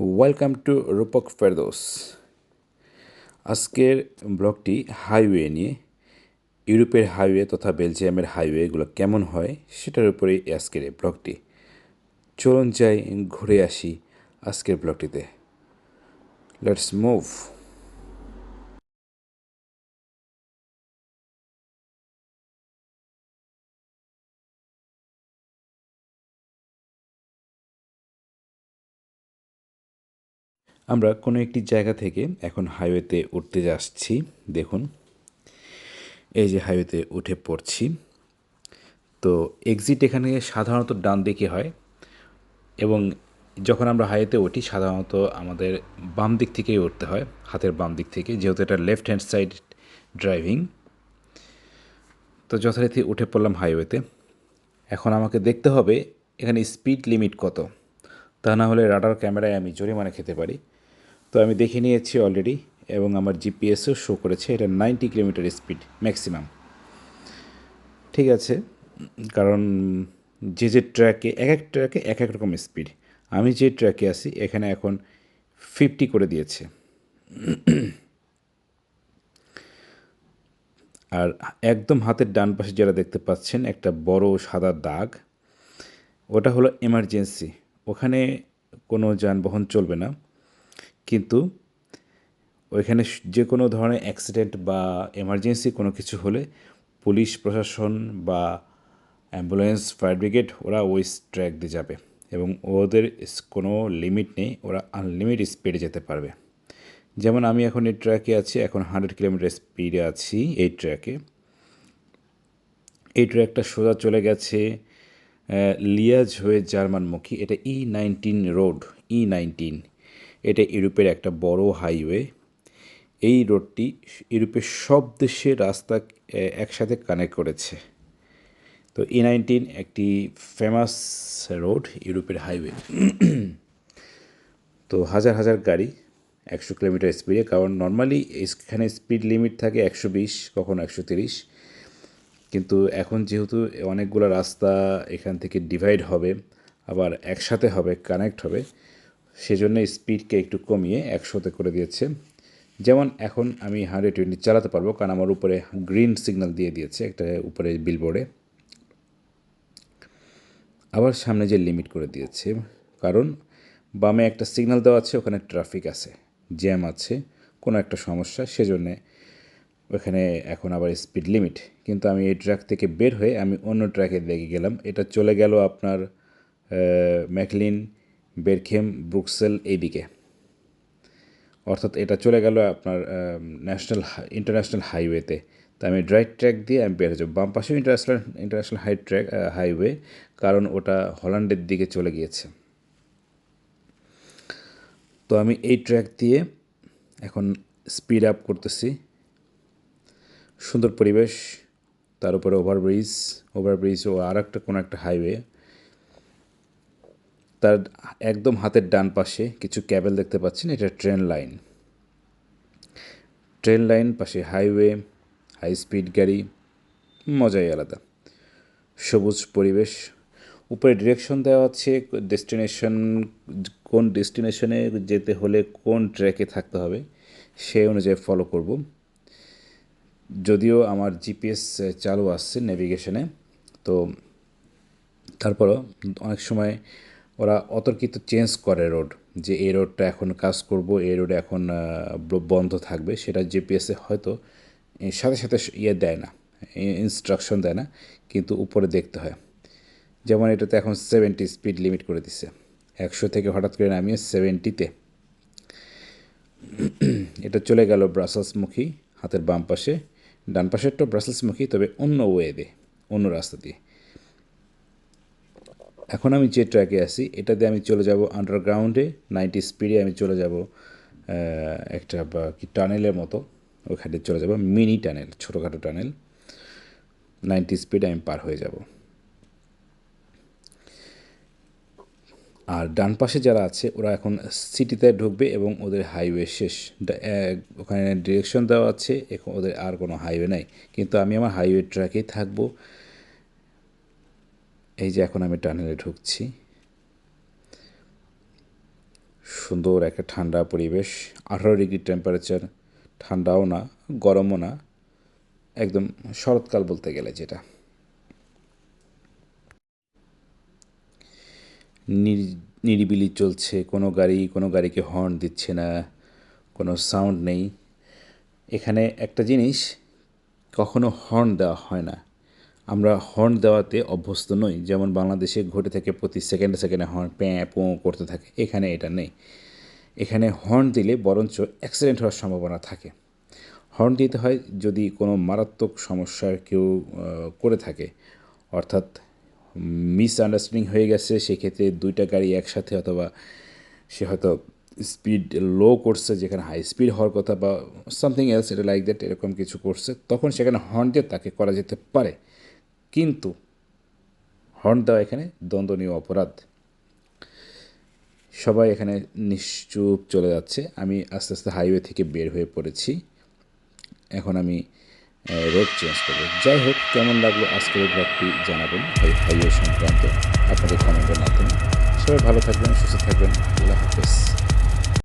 Welcome to রূপক ফেরদৌস। আজকের ব্লগটি highway নিয়ে। ইউরোপের হাইওয়ে তথা বেলজিয়ামের হাইওয়েগুলো কেমন হয় সেটার উপরেই আজকের এই ব্লগটি। চলুন যাই, ঘুরে আসি আজকের ব্লগটিতে। Let's move. আমরা কোনো একটি জায়গা থেকে এখন হাইওয়েতে উঠতে যাচ্ছি। দেখুন, এই যে হাইওয়েতে উঠে পড়ছি। তো এক্সিট এখানে সাধারণত ডান দিকে হয় এবং যখন আমরা হাইওয়েতে উঠি সাধারণত আমাদের বাম দিক থেকেই উঠতে হয়, হাতের বাম দিক থেকে, যেহেতু এটা লেফট হ্যান্ড সাইড ড্রাইভিং। তো যথারীতি উঠে পড়লাম হাইওয়েতে। এখন আমাকে দেখতে হবে এখানে স্পিড লিমিট কত, তা না হলে রাডার ক্যামেরায় আমি জরিমানা খেতে পারি। তো আমি দেখে নিয়েছি অলরেডি এবং আমার জিপিএসও শো করেছে এটা 90 কিলোমিটার স্পিড ম্যাক্সিমাম। ঠিক আছে, কারণ যে ট্র্যাকে এক এক ট্র্যাকে এক এক রকম স্পিড। আমি যে ট্র্যাকে আছি এখানে এখন 50 করে দিয়েছে। আর একদম হাতের ডান পাশে যারা দেখতে পাচ্ছেন একটা বড় সাদা দাগ, ওটা হলো এমার্জেন্সি। ওখানে কোনো যানবাহন চলবে না, কিন্তু ওইখানে যে কোনো ধরনের অ্যাক্সিডেন্ট বা এমার্জেন্সি কোনো কিছু হলে পুলিশ প্রশাসন বা অ্যাম্বুলেন্স, ফায়ার ব্রিগেড ওরা ওই ট্র্যাক দিয়ে যাবে এবং ওদের কোনো লিমিট নেই, ওরা আনলিমিট স্পিডে যেতে পারবে। যেমন আমি এখন এই ট্র্যাকে আছি, এখন 100 কিলোমিটার স্পিডে আছি এই ট্র্যাকে। এই ট্র্যাকটা সোজা চলে গেছে লিয়াজ হয়ে জার্মানমুখী। এটা E19 রোড। E19 এটা ইউরোপের একটা বড় হাইওয়ে। এই রোডটি ইউরোপের সব দেশের রাস্তা একসাথে কানেক্ট করেছে। তো E19 একটি ফেমাস রোড, ইউরোপের হাইওয়ে। তো হাজার হাজার গাড়ি 100 কিলোমিটার স্পিডে, কারণ নর্মালি এখানে স্পিড লিমিট থাকে 120, কখনো 130। কিন্তু এখন যেহেতু অনেকগুলো রাস্তা এখান থেকে ডিভাইড হবে, আবার একসাথে হবে, কানেক্ট হবে, সেজন্য স্পিডকে একটু কমিয়ে 100তে করে দিয়েছে। যেমন এখন আমি 120 চালাতে পারবো, কারণ আমার উপরে গ্রিন সিগন্যাল দিয়ে দিয়েছে একটা উপরে বিলবোর্ডে। আবার সামনে যে লিমিট করে দিয়েছে, কারণ বামে একটা সিগন্যাল দেওয়া আছে, ওখানে ট্রাফিক আছে, জ্যাম আছে, কোনো একটা সমস্যা, সেজন্যে ওখানে এখন আবার স্পিড লিমিট। কিন্তু আমি এই ট্র্যাক থেকে বের হয়ে আমি অন্য ট্র্যাকে দেখে গেলাম। এটা চলে গেল আপনার ম্যাকলিন, বেরখেম, ব্রুক্সেল এইদিকে। অর্থাৎ এটা চলে গেল আপনার ইন্টারন্যাশনাল হাইওয়েতে। তা আমি রাইট ট্র্যাক দিয়ে আমি বের হয়ে যাব। বাম পাশেও ইন্টারন্যাশনাল হাইওয়ে, কারণ ওটা হল্যান্ডের দিকে চলে গিয়েছে। তো আমি এই ট্র্যাক দিয়ে এখন স্পিড আপ করতেছি। সুন্দর পরিবেশ, তার উপরে ওভারব্রিজ ও আর একটা কোনো একটা হাইওয়ে। তার একদম হাতের ডান পাশে কিছু ক্যাবেল দেখতে পাচ্ছেন, এটা ট্রেন লাইন পাশে হাইওয়ে, হাই স্পিড গাড়ি, মজাই আলাদা। সবুজ পরিবেশ, উপরে ডিরেকশন দেওয়া আছে কোন ডেস্টিনেশনে যেতে হলে কোন ট্র্যাকে থাকতে হবে, সেই অনুযায়ী ফলো করব। যদিও আমার জিপিএস চালু আসছে নেভিগেশনে, তো তারপরও অনেক সময় ওরা অতর্কিত চেঞ্জ করে রোড, যে এই রোডটা এখন কাজ করব, এই রোডে এখন বন্ধ থাকবে, সেটা জিপিএসে হয়তো সাথে সাথে দেয় না, ইনস্ট্রাকশন দেয় না, কিন্তু উপরে দেখতে হয়। যেমন এটাতে এখন 70 স্পিড লিমিট করে দিছে, 100 থেকে হঠাৎ করে নামিয়ে 70-তে। এটা চলে গেল ব্রাসেলসমুখী, হাতের বাম পাশে। ডান পাশেরটা ব্রাসেলসমুখী, তবে অন্য অন্য রাস্তা দিয়ে। এখন আমি যে ট্র্যাকে আছি এটাতে আমি চলে যাব আন্ডারগ্রাউন্ডে, 90 স্পিডে আমি চলে যাব একটা কি টানেলের মতো, ওখানে চলে যাব, মিনি টানেল, ছোটোখাটো টানেল। 90 স্পিডে আমি পার হয়ে যাব। আর ডান পাশে যারা আছে ওরা এখন সিটিতে ঢুকবে এবং ওদের হাইওয়ে শেষ। ওখানে ডিরেকশন দেওয়া আছে, এখন ওদের আর কোনো হাইওয়ে নাই, কিন্তু আমি আমার হাইওয়ে ট্র্যাকেই থাকবো। এই যে এখন আমি টানেলে ঢুকছি, সুন্দর একটা ঠান্ডা পরিবেশ, 18 ডিগ্রি টেম্পারেচার, ঠান্ডাও না গরমও না, একদম শরৎকাল বলতে গেলে যেটা। নিরিবিলি চলছে, কোনো গাড়িকে হর্ন দিচ্ছে না, কোনো সাউন্ড নেই। এখানে একটা জিনিস, কখনো হর্ন দেওয়া হয় না। আমরা হর্ন দেওয়াতে অভ্যস্ত নই, যেমন বাংলাদেশে ঘটে থাকে প্রতি সেকেন্ডে সেকেন্ডে হর্ন প্যাঁ পোঁ করতে থাকে, এখানে এটা নেই। এখানে হর্ন দিলে বরঞ্চ অ্যাক্সিডেন্ট হওয়ার সম্ভাবনা থাকে। হর্ন দিতে হয় যদি কোনো মারাত্মক সমস্যার কেউ করে থাকে, অর্থাৎ মিসআন্ডারস্ট্যান্ডিং হয়ে গেছে, সেক্ষেত্রে দুইটা গাড়ি একসাথে, অথবা সে হয়তো স্পিড লো করছে যেখানে হাই স্পিড হওয়ার কথা, বা সামথিং এলস, এটা লাইক দ্যাট, এরকম কিছু করছে, তখন সেখানে হর্ন দিয়ে তাকে করা যেতে পারে। কিন্তু হর্ন দেওয়া এখানে দণ্ডনীয় অপরাধ। সবাই এখানে নিশ্চুপ চলে যাচ্ছে। আমি আস্তে আস্তে হাইওয়ে থেকে বের হয়ে পড়েছি। এখন আমি রোড চেঞ্জ করবো। যাই হোক, কেমন লাগলো আজকের ব্লগটি জানাবেন হাইওয়ে সংক্রান্ত আপনাদের কমেন্টের মাধ্যমে। সবাই ভালো থাকবেন, সুস্থ থাকবেন। আল্লাহ হাফেজ।